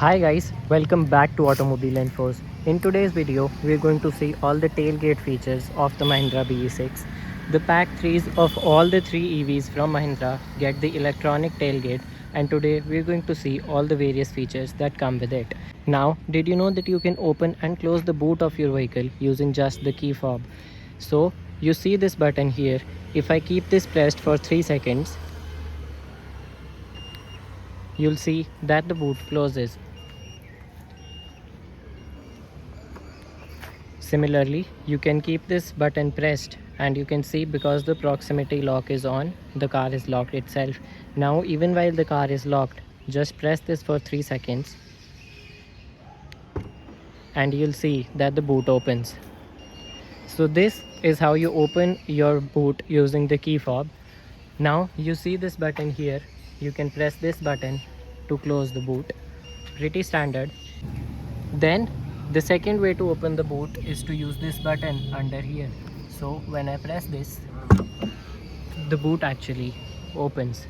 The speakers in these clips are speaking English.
Hi guys, welcome back to Automobile Infos. In today's video, we're going to see all the tailgate features of the Mahindra BE6. The pack 3s of all the 3 EVs from Mahindra get the electronic tailgate, and today we're going to see all the various features that come with it. Now, did you know that you can open and close the boot of your vehicle using just the key fob? So, you see this button here. If I keep this pressed for 3 seconds, you'll see that the boot closes. Similarly, you can keep this button pressed and you can see because the proximity lock is on, the car is locked itself. Now even while the car is locked, just press this for 3 seconds and you'll see that the boot opens. So this is how you open your boot using the key fob. Now you see this button here, you can press this button to close the boot. Pretty standard. Then the second way to open the boot is to use this button under here. So when I press this, the boot actually opens.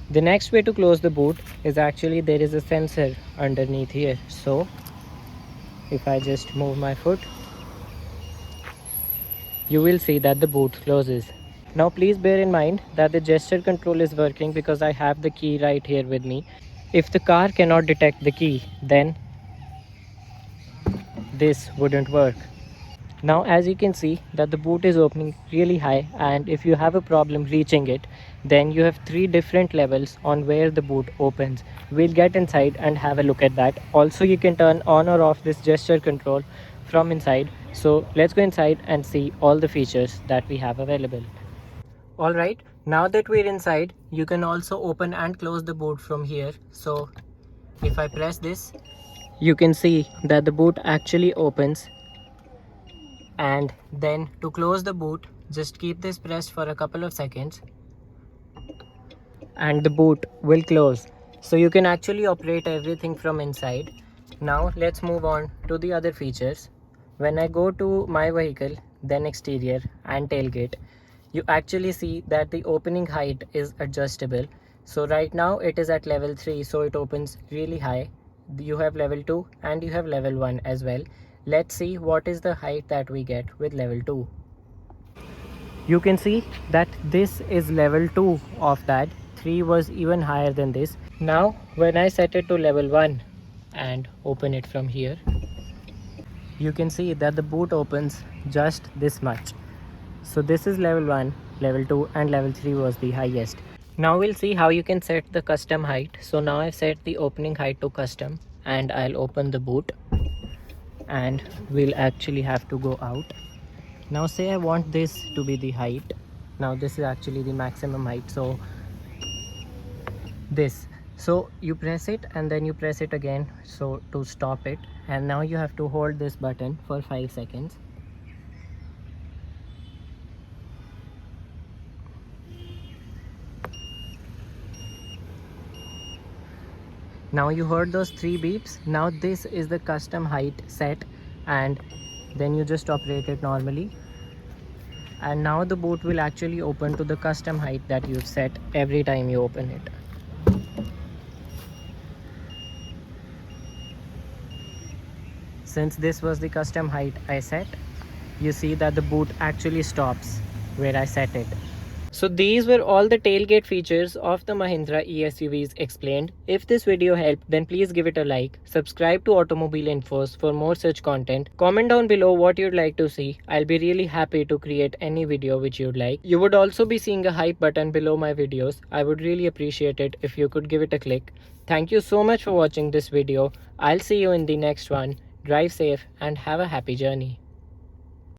The next way to close the boot is actually there is a sensor underneath here. So if I just move my foot, you will see that the boot closes. Now please bear in mind that the gesture control is working because I have the key right here with me. If the car cannot detect the key, then this wouldn't work. Now as you can see that the boot is opening really high, and if you have a problem reaching it, then you have 3 different levels on where the boot opens. We'll get inside and have a look at that. Also you can turn on or off this gesture control from inside. So let's go inside and see all the features that we have available. Alright, now that we're inside, you can also open and close the boot from here. So if I press this, you can see that the boot actually opens. And then to close the boot, just keep this pressed for a couple of seconds and the boot will close. So you can actually operate everything from inside. Now let's move on to the other features. When I go to my vehicle, then exterior and tailgate, you actually see that the opening height is adjustable. So right now it is at level 3, so it opens really high. You have level 2 and you have level 1 as well. Let's see what is the height that we get with level 2. You can see that this is level 2 of that. 3 was even higher than this. Now when I set it to level 1 and open it from here, you can see that the boot opens just this much. So this is level 1, level 2 and level 3 was the highest. Now we'll see how you can set the custom height. So now I've set the opening height to custom and I'll open the boot and we'll actually have to go out. Now say I want this to be the height. Now this is actually the maximum height, so this. So you press it and then you press it again so to stop it, and now you have to hold this button for 5 seconds. Now you heard those 3 beeps. Now this is the custom height set, and then you just operate it normally, and now the boot will actually open to the custom height that you've set every time you open it. Since this was the custom height I set, you see that the boot actually stops where I set it. So these were all the tailgate features of the Mahindra ESUVs explained. If this video helped, then please give it a like. Subscribe to Automobile Infos for more such content. Comment down below what you'd like to see. I'll be really happy to create any video which you'd like. You would also be seeing a hype button below my videos. I would really appreciate it if you could give it a click. Thank you so much for watching this video. I'll see you in the next one. Drive safe and have a happy journey.